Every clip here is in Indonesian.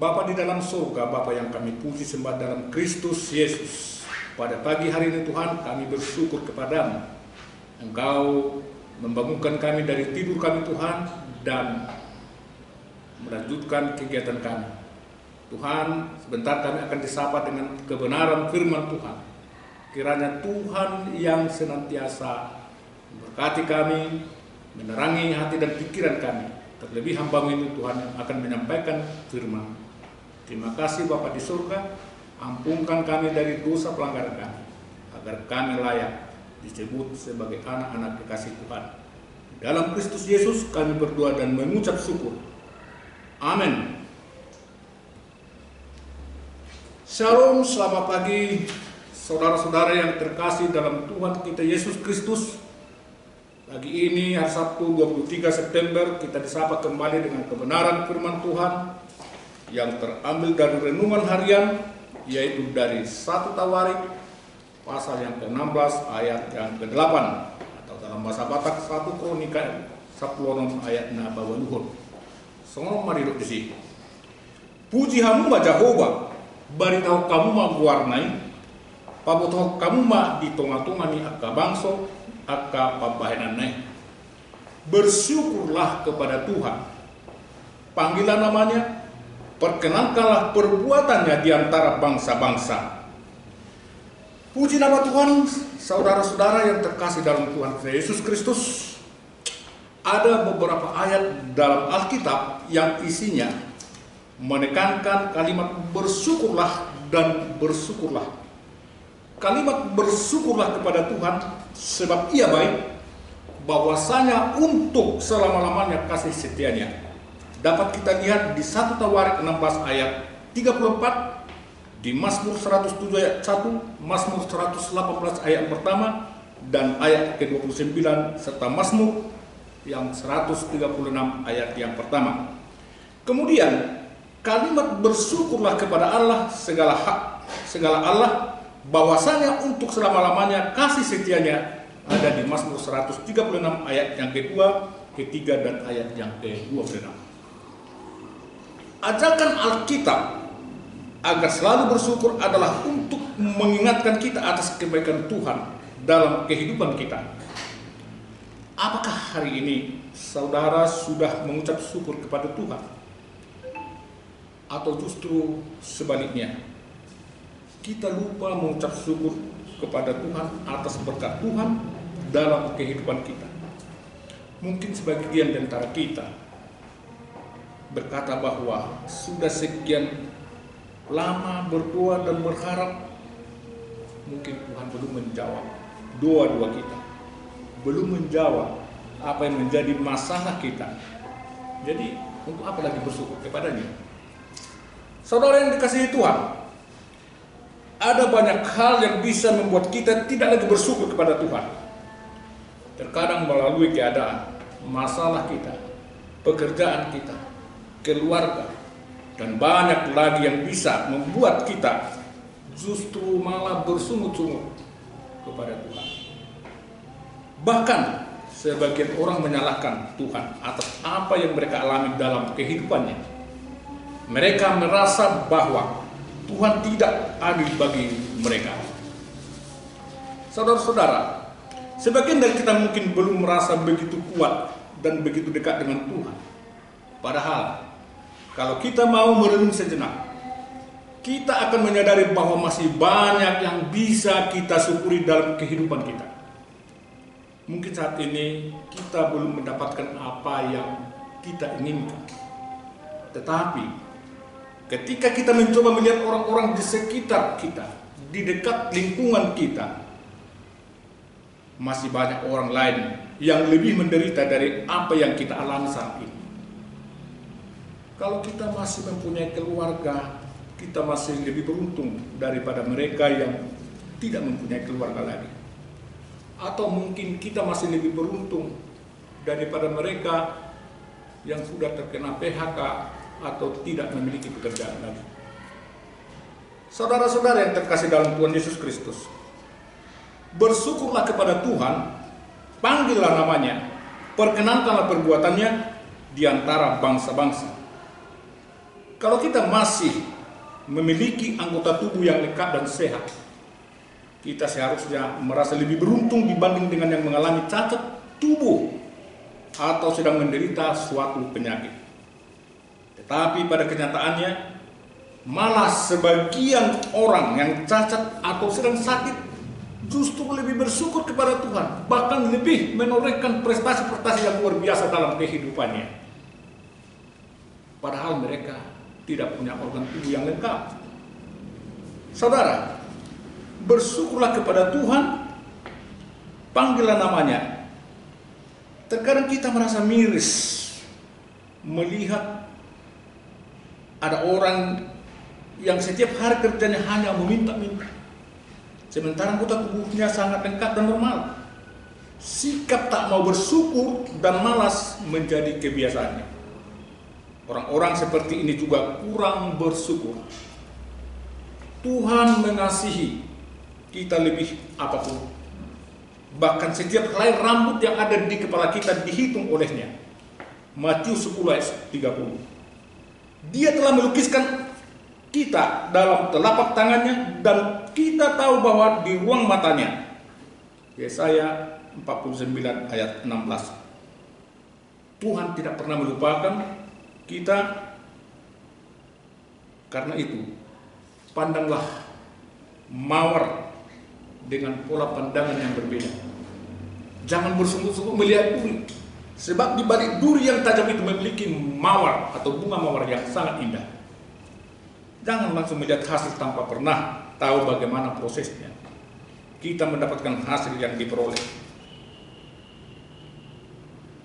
Bapa di dalam surga, Bapa yang kami puji sembah dalam Kristus Yesus. Pada pagi hari ini Tuhan, kami bersyukur kepadamu. Engkau membangunkan kami dari tidur kami Tuhan, dan melanjutkan kegiatan kami. Tuhan, sebentar kami akan disapa dengan kebenaran firman Tuhan. Kiranya Tuhan yang senantiasa memberkati kami, menerangi hati dan pikiran kami. Terlebih hamba-Mu ini Tuhan yang akan menyampaikan firman. Terima kasih Bapa di surga, ampunkan kami dari dosa pelanggaran kami, agar kami layak disebut sebagai anak-anak kekasih Tuhan. Dalam Kristus Yesus kami berdoa dan mengucap syukur. Amin. Shalom, selamat pagi saudara-saudara yang terkasih dalam Tuhan kita Yesus Kristus. Pagi ini hari Sabtu 23 September kita disapa kembali dengan kebenaran firman Tuhan yang terambil dari renungan harian, yaitu dari 1 Tawarik pasal yang ke-16 ayat yang ke-8, atau dalam bahasa Batak 1 Kronika 10 ayat na bawah luhur. Songon mariruk di sini. Puji hamu ma Jehovah, bari tahu kamu ma guarnai, pabotoh kamu ma di tengah-tengah ni akka bangso, akka pabahenan nai. Bersyukurlah kepada Tuhan. Panggilan namanya, perkenalkanlah perbuatannya di antara bangsa-bangsa. Puji nama Tuhan, saudara-saudara yang terkasih dalam Tuhan Yesus Kristus. Ada beberapa ayat dalam Alkitab yang isinya menekankan kalimat bersyukurlah dan bersyukurlah. Kalimat bersyukurlah kepada Tuhan sebab Ia baik, bahwasanya untuk selama-lamanya kasih setianya. Dapat kita lihat di 1 Tawarik 16 ayat 34, di Mazmur 107 ayat 1, Mazmur 118 ayat pertama, dan ayat ke-29, serta Mazmur yang 136 ayat yang pertama. Kemudian kalimat bersyukurlah kepada Allah segala Allah, bahwasanya untuk selama-lamanya kasih setianya, ada di Mazmur 136 ayat yang kedua, ketiga, dan ayat yang ke-26. Ajakan Alkitab agar selalu bersyukur adalah untuk mengingatkan kita atas kebaikan Tuhan dalam kehidupan kita. Apakah hari ini saudara sudah mengucap syukur kepada Tuhan? Atau justru sebaliknya, kita lupa mengucap syukur kepada Tuhan atas berkat Tuhan dalam kehidupan kita? Mungkin sebagian di antara kita berkata bahwa sudah sekian lama berdoa dan berharap, mungkin Tuhan belum menjawab doa-doa kita, belum menjawab apa yang menjadi masalah kita. Jadi untuk apa lagi bersyukur kepadanya? Saudara yang dikasihi Tuhan, ada banyak hal yang bisa membuat kita tidak lagi bersyukur kepada Tuhan. Terkadang melalui keadaan, masalah kita, pekerjaan kita, keluarga, dan banyak lagi yang bisa membuat kita justru malah bersungut-sungut kepada Tuhan. Bahkan sebagian orang menyalahkan Tuhan atas apa yang mereka alami dalam kehidupannya. Mereka merasa bahwa Tuhan tidak adil bagi mereka. Saudara-saudara, sebagian dari kita mungkin belum merasa begitu kuat dan begitu dekat dengan Tuhan. Padahal kalau kita mau merenung sejenak, kita akan menyadari bahwa masih banyak yang bisa kita syukuri dalam kehidupan kita. Mungkin saat ini kita belum mendapatkan apa yang kita inginkan. Tetapi ketika kita mencoba melihat orang-orang di sekitar kita, di dekat lingkungan kita, masih banyak orang lain yang lebih menderita dari apa yang kita alami saat ini. Kalau kita masih mempunyai keluarga, kita masih lebih beruntung daripada mereka yang tidak mempunyai keluarga lagi. Atau mungkin kita masih lebih beruntung daripada mereka yang sudah terkena PHK atau tidak memiliki pekerjaan lagi. Saudara-saudara yang terkasih dalam Tuhan Yesus Kristus, bersyukurlah kepada Tuhan, panggillah namanya, perkenalkanlah perbuatannya di antara bangsa-bangsa. Kalau kita masih memiliki anggota tubuh yang lengkap dan sehat, kita seharusnya merasa lebih beruntung dibanding dengan yang mengalami cacat tubuh atau sedang menderita suatu penyakit. Tetapi pada kenyataannya, malah sebagian orang yang cacat atau sedang sakit justru lebih bersyukur kepada Tuhan, bahkan lebih menorehkan prestasi-prestasi yang luar biasa dalam kehidupannya. Padahal mereka tidak punya organ tubuh yang lengkap. Saudara, bersyukurlah kepada Tuhan, panggillah namanya. Terkadang kita merasa miris melihat ada orang yang setiap hari kerjanya hanya meminta-minta, sementara anggota tubuhnya sangat lengkap dan normal. Sikap tak mau bersyukur dan malas menjadi kebiasaannya. Orang-orang seperti ini juga kurang bersyukur. Tuhan mengasihi kita lebih apapun. Bahkan setiap helai rambut yang ada di kepala kita dihitung olehnya. Matius 10 ayat 30. Dia telah melukiskan kita dalam telapak tangannya dan kita tahu bahwa di ruang matanya. Yesaya 49 ayat 16. Tuhan tidak pernah melupakan kita. Karena itu, pandanglah mawar dengan pola pandangan yang berbeda. Jangan bersungguh-sungguh melihat duri, sebab di balik duri yang tajam itu memiliki mawar atau bunga mawar yang sangat indah. Jangan langsung melihat hasil tanpa pernah tahu bagaimana prosesnya kita mendapatkan hasil yang diperoleh.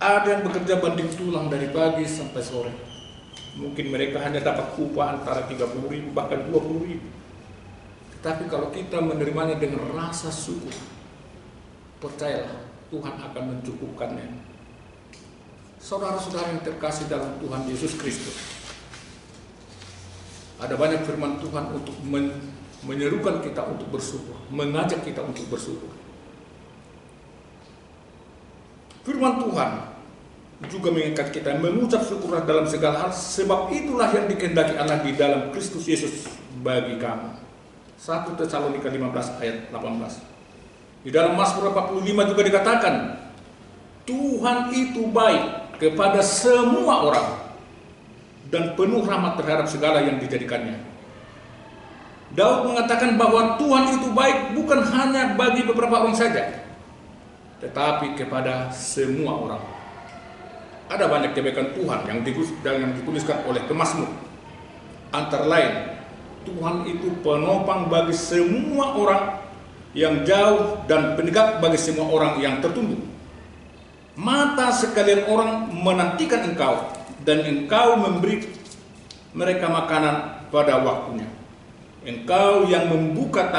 Ada yang bekerja banting tulang dari pagi sampai sore. Mungkin mereka hanya dapat upah antara 30.000 bahkan 20.000. Tapi kalau kita menerimanya dengan rasa syukur, percayalah Tuhan akan mencukupkannya. Saudara-saudara yang terkasih dalam Tuhan Yesus Kristus, ada banyak firman Tuhan untuk menyerukan kita untuk bersyukur, mengajak kita untuk bersyukur. Firman Tuhan juga mengingatkan kita mengucap syukurlah dalam segala hal, sebab itulah yang dikehendaki Allah di dalam Kristus Yesus bagi kamu. 1 Tesalonika 15 ayat 18. Di dalam Mazmur 45 juga dikatakan, Tuhan itu baik kepada semua orang dan penuh rahmat terhadap segala yang dijadikannya. Daud mengatakan bahwa Tuhan itu baik bukan hanya bagi beberapa orang saja, tetapi kepada semua orang. Ada banyak kebaikan Tuhan yang dituliskan oleh pemazmur. Antara lain, Tuhan itu penopang bagi semua orang yang jauh dan penegak bagi semua orang yang tertunduk. Mata sekalian orang menantikan engkau dan engkau memberi mereka makanan pada waktunya. Engkau yang membuka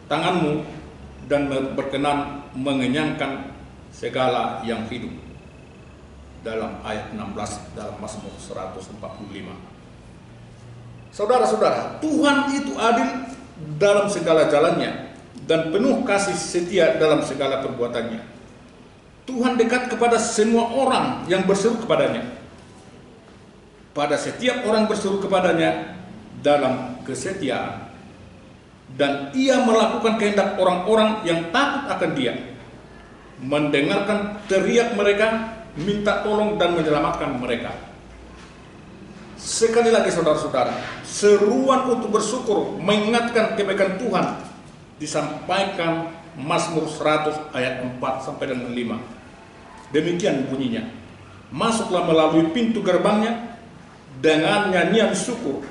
tanganmu dan berkenan mengenyangkan segala yang hidup. Dalam ayat 16 dalam Mazmur 145. Saudara-saudara, Tuhan itu adil dalam segala jalannya dan penuh kasih setia dalam segala perbuatannya. Tuhan dekat kepada semua orang yang berseru kepadanya. Pada setiap orang berseru kepadanya dalam kesetiaan. Dan ia melakukan kehendak orang-orang yang takut akan dia. Mendengarkan teriak mereka, minta tolong dan menyelamatkan mereka. Sekali lagi saudara-saudara, seruan untuk bersyukur mengingatkan kebaikan Tuhan disampaikan Mazmur 100 ayat 4 sampai dengan 5. Demikian bunyinya. Masuklah melalui pintu gerbangnya dengan nyanyian syukur,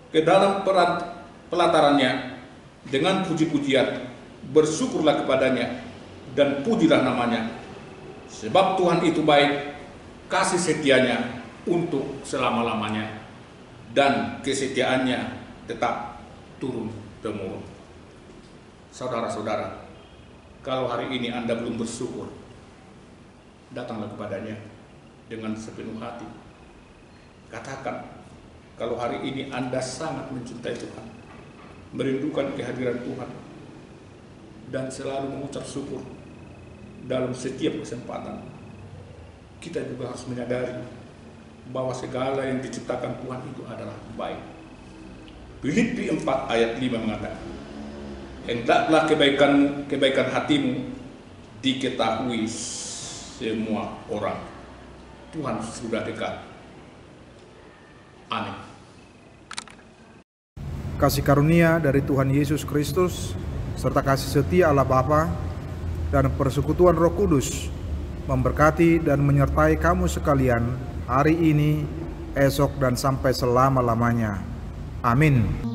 ke dalam pelatarannya dengan puji-pujian. Bersyukurlah kepadanya dan pujilah namanya. Sebab Tuhan itu baik, kasih setianya untuk selama-lamanya, dan kesetiaannya tetap turun-temurun. Saudara-saudara, kalau hari ini Anda belum bersyukur, datanglah kepadanya dengan sepenuh hati. Katakan, kalau hari ini Anda sangat mencintai Tuhan, merindukan kehadiran Tuhan, dan selalu mengucap syukur dalam setiap kesempatan. Kita juga harus menyadari bahwa segala yang diciptakan Tuhan itu adalah baik. Filipi 4 ayat 5 mengatakan, hendaklah kebaikan hatimu diketahui semua orang. Tuhan sudah dekat. Amin. Kasih karunia dari Tuhan Yesus Kristus serta kasih setia Allah Bapa dan persekutuan Roh Kudus memberkati dan menyertai kamu sekalian hari ini, esok, dan sampai selama-lamanya. Amin.